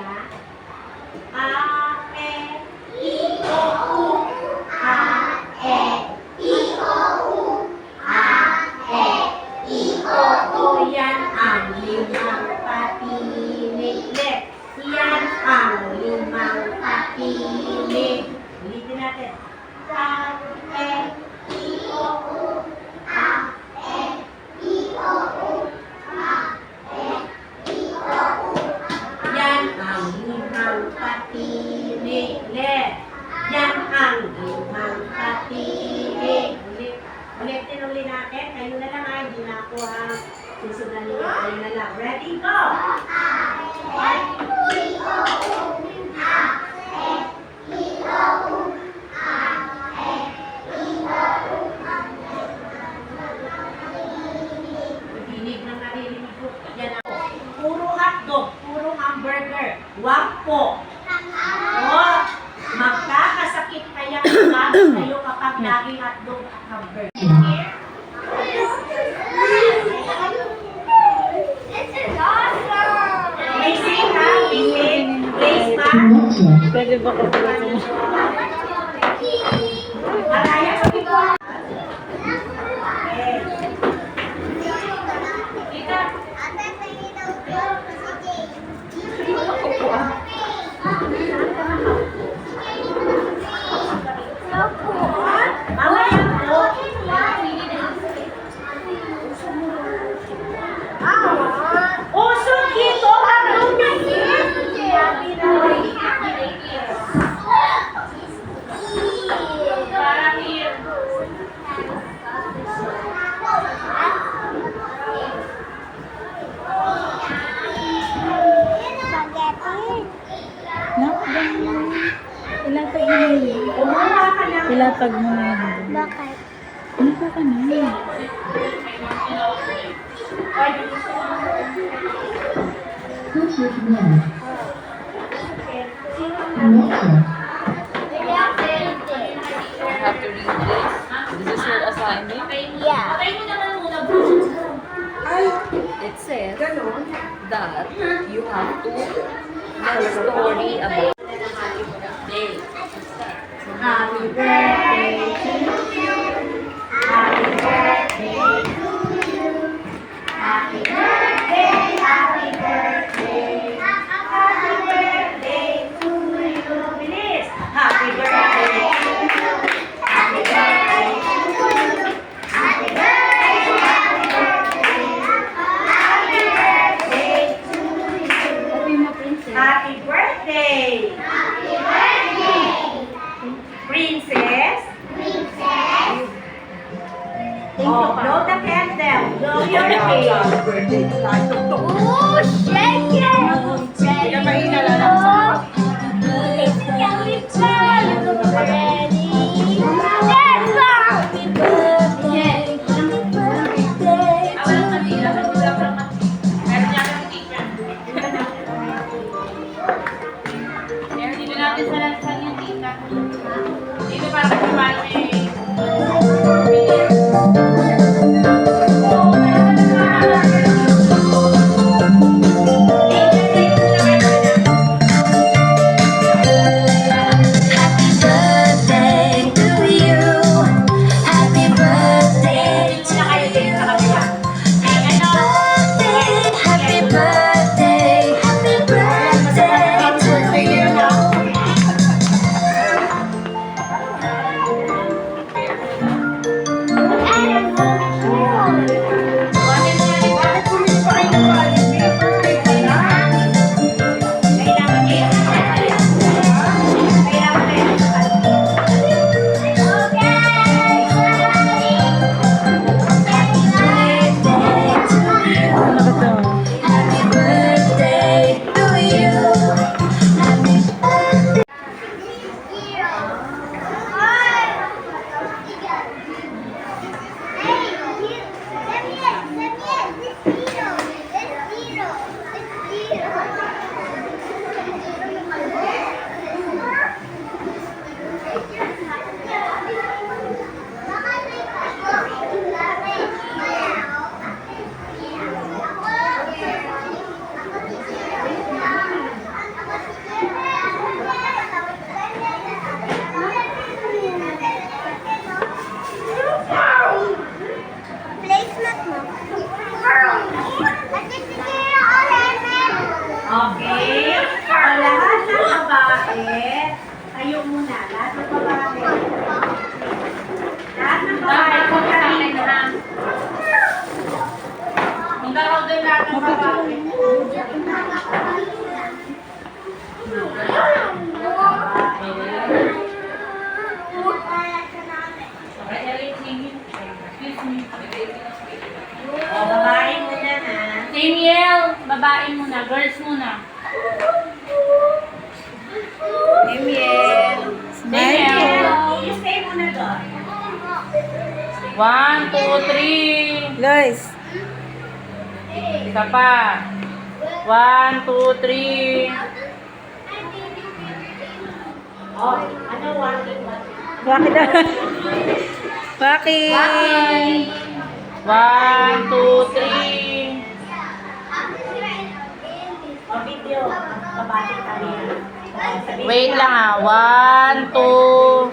yan? A, E, I, O, U. A, E, I, O, U. A, E, I, O, U. Yan ang limang patinig. Yan ang limang patinig. Ulitin natin. A, E, I, O, U. A, E, I, O, U. A, E, I, O, U. Yan ang limang patinig. Yan ang limang patinig. Ulitin natin. Kayo na lang ay, hindi na ako ang susundan nyo. Kayo na lang. Ready? Go! Dinig ng narinig ko. Yan ako. Puro hotdog, puro hamburger. Wag po. O, magkakasakit kaya kayo kapag laging hotdog at hamburger. Racing ha? Racing? Race pa? Pwede ba ko Maraya pa dito. Usog dito ang lumikit. Ilatag mo na yun. Ilatag mo na yun. Bakit? Ano po ka na yun? You have to read this. This is your assignment. Yeah. It says that you have to tell a story about day. Happy birthday to you. Happy birthday to you. Happy birthday, happy birthday. Happy birthday to you. Bilis. Happy birthday to you. Happy birthday to you. Happy birthday, happy birthday. Happy birthday to you. Happy birthday. Happy birthday. Princess. Oh, blow the candle. Blow your cake. Oh, shake it! Ready? Ready? Let's go! Happy birthday! Happy birthday! Dito natin sa lansan yung tita. Dito para sa kumali. Thank you. Okay? O lahat ng babae, tayo muna. Lahat ng babae. Lahat ng babae. Dapat ko sa akin ha. Magkakaw doon lahat ng babae. O, babae muna na. Daniel, babae muna, girls muna. Damiel. Daniel. You stay muna doon. 1, 2, 3. Guys, Isa pa. 1, 2, 3. O, ano walking? bakit na? Bakit? 1, 2, 3. O, video. Kabati kami. Wait lang ah. 1, 2,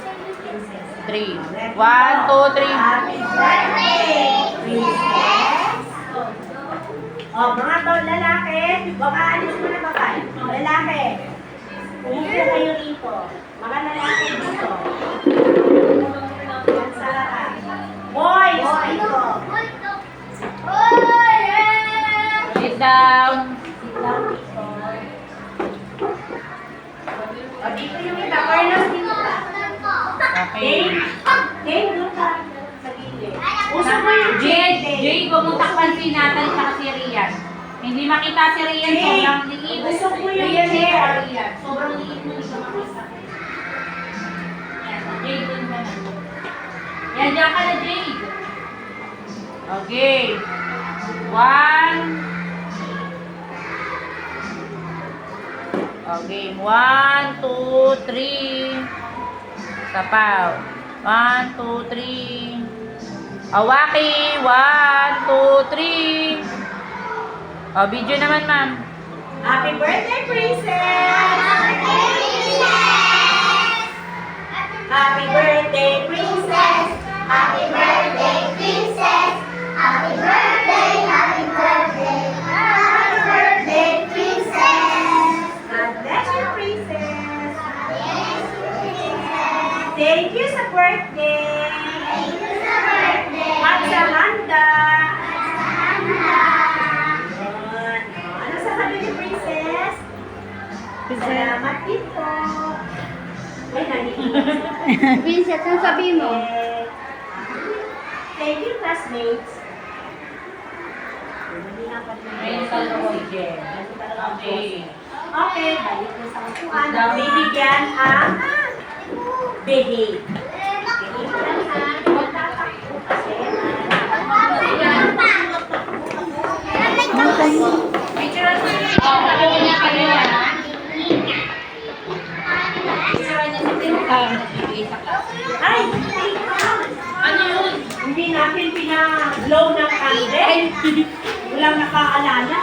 3. 1, 2, 3. Happy birthday, princess. O, mga to, lalaki. Baka alis mo na babae. Lalaki. Umupo kayo rito. Mga lalaki dito. Yan sa lahat. Boys, dito. Sit down. Sit down dito. O, dito yung iba. Carlos, dito ka. Okay. Dave, doon ka. Sa gilid. Uso mo yung Jade, huwag mong takpan si Natalie sa si Rian. Hindi makita si Rian, sobrang liit. Usok mo yung Rian, chair. Rian. Sobrang liit mo, hindi ka makita. Yan, Jade, dun ka na. Yan, diyan ka na, Jade. Okay. 1. Okay, 1, 2, 3. Isa pa. 1, 2, 3. Awaki. 1, 2, 3. O, video naman, ma'am. Happy birthday, princess! Happy birthday, princess! Happy birthday, princess! Happy birthday, happy birthday! Happy birthday, princess! God bless you, princess! Thank you sa birthday! Thank you sa birthday! At sa handa! Yun. Ano sasabi ni princess? Salamat dito. Ay, naniiyak. Princess, ang sabi mo? Thank you, classmates. Ayun sa loob, Jade. Okay. Okay, balik ko sa upuan. Bibigyan ang behave. Behave lang ha. Magtatakbo kasi. Picture na sabi ko niya kayo, ha? Picture niya sa bibigay sa klase. Ay! Ano yun? Hindi natin pina-blow ng candle. Walang nakaalala.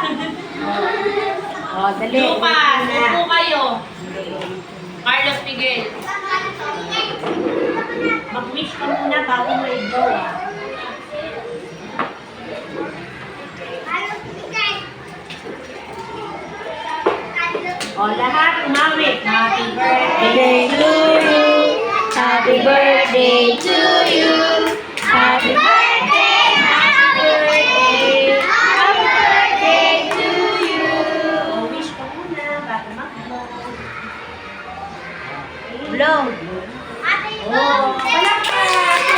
Oh, dali. Lucas, upo kayo. Carlos Miguel. Mag-wish ka muna bago mo i-blow ah. O, lahat umawit. Happy birthday to you. Happy birthday to you. Happy birthday, happy birthday. Happy birthday to you. O, wish ka muna bago mag-blow. Blow. Oh, palakpak.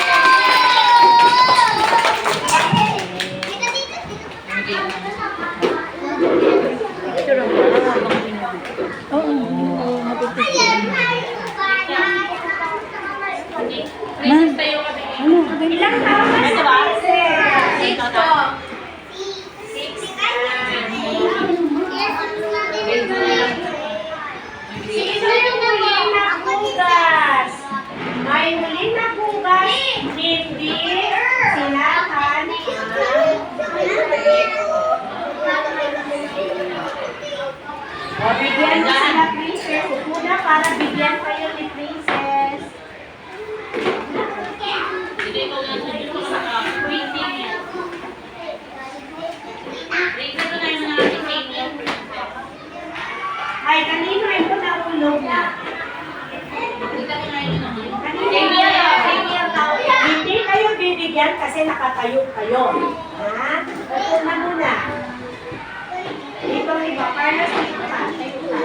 Oo, mapipicture. Princess, tayo kami. Ilang taon na Ito si ba? Princess? Ito to. Sino yung huling nakugas? May huling nakugas, hindi sinahan o bigyan mo sila, princess. Upo na para bigyan kayo ni princess. Hindi ko nga sa printing niya. Printing ko na yung mga printing niya. Ay, kanino ito nahulog na? Hindi kayo bibigyan kasi nakatayo kayo. Ha? Ito na muna. Dito iba. Carlos, dito ka. Tayo ka.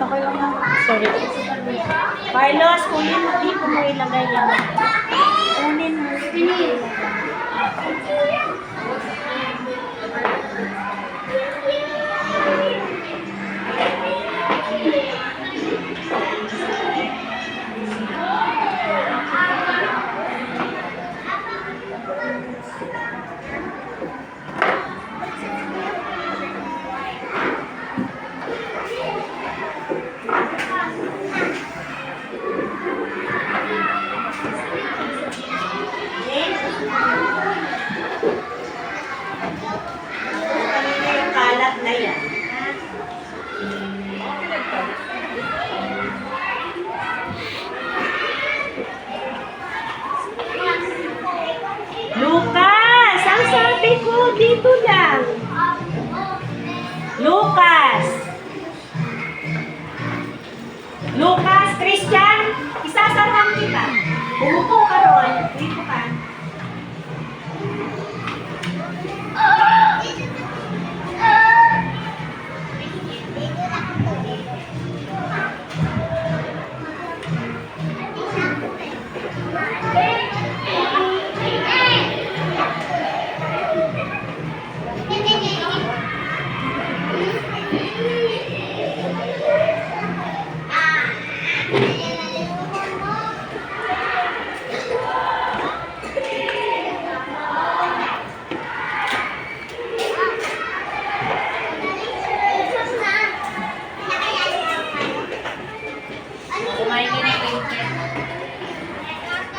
Ako lang na. Sorry. Carlos, kunin mo dito mo ilagay yan. Kunin mo. Kanina yung kalat na yan. Lucas! Ang sabi ko, dito lang. Lucas! Lucas, Christian, isasarang kita. Umupo ka ron. Dito ka.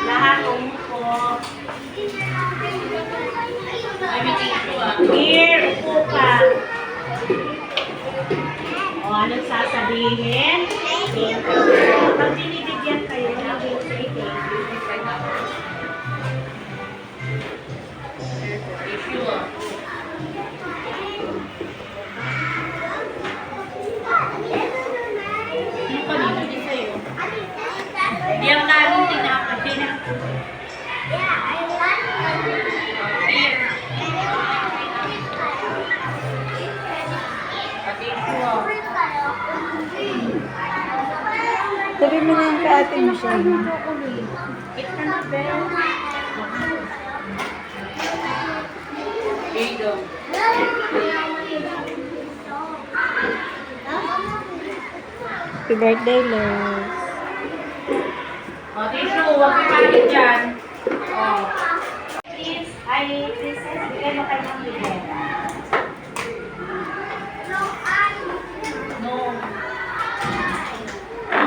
Lahat umupo. Here, upo ka. O, anong sasabihin? Pag binibigyan kayo, naging say thank you. Yung namin tinapin. Sabi mo na yung kay Ate Michelle. Here you go. Happy birthday, Los. O, tissue. Huwag kapalit dyan. O. Please, princess, bigyan mo kanyang bigyan. No.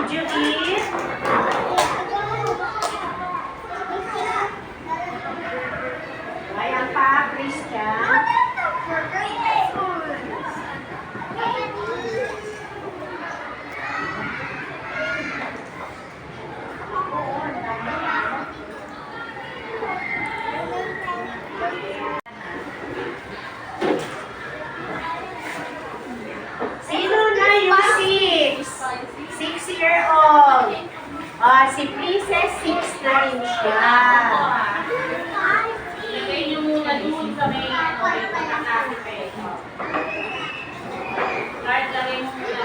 Did you eat? Ayan pa, Christian. Sino na yung 6-year-old? Si Princess 6 na rin siya. Lagay niyo muna doon sa may may pagkakasipin. Card, lagay mo muna.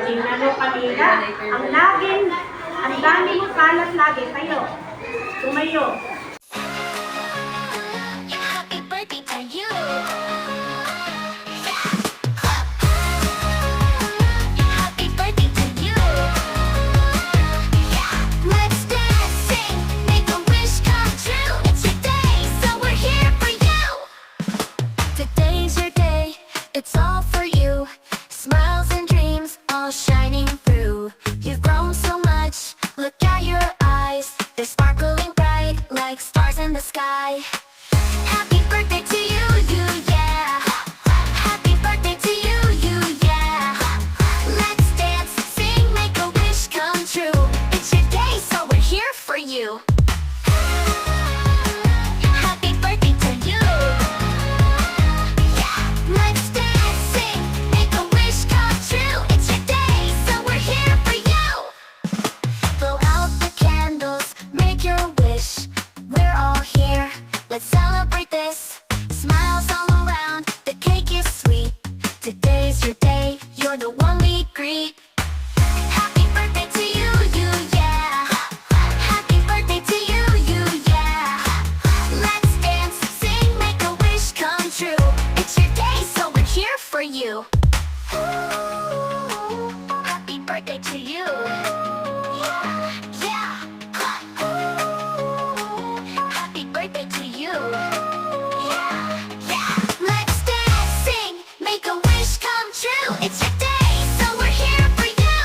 Tingnan mo kanina, ang dami mo kalat lagi. Tayo. Tumayo. Happy birthday to you. Happy birthday to you. Let's dance, sing, make a wish come true. It's your day, so we're here for you. Today's your day, it's all for you. Smiles and dreams all shining through. You've grown so much, look at your eyes. They're sparkling bright like stars in the sky. Happy birthday to you, yeah. Happy birthday to you, yeah. Let's dance, sing, make a wish come true. It's your day, you. Happy birthday to you. Let's dance, sing, make a wish come true. It's your day, so we're here for you. Blow out the candles, make your wish. We're all here, let's celebrate this. Smiles all around, the cake is sweet. Today's your day, you're the one we greet. Happy birthday to you, yeah. Happy birthday to you, yeah. Let's dance, sing, make a wish come true. It's your day, so we're here for you. Happy birthday to you. Yeah. Happy birthday to you. Yeah. Let's dance, sing, make a wish come true. It's your day, so we're here for you.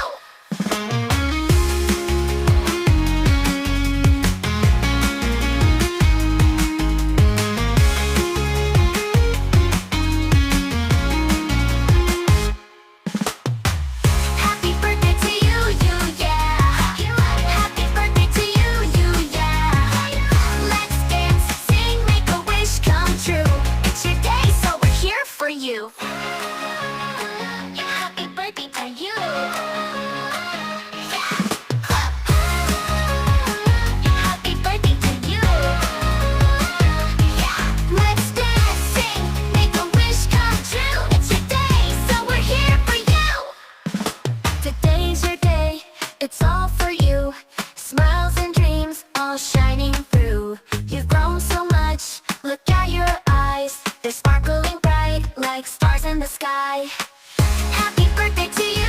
Happy birthday to you, yeah. Happy birthday to you, yeah. Let's dance, sing, make a wish come true. It's your day, so we're here for you. Happy birthday to you. Happy birthday to you. Let's dance, sing, make a wish come true. It's your day, so we're here for you. Today's your day, it's all for you. Smiles and dreams all shining through. You've grown so much, look at your eyes. They're sparkling bright like stars in the sky. Happy birthday to you.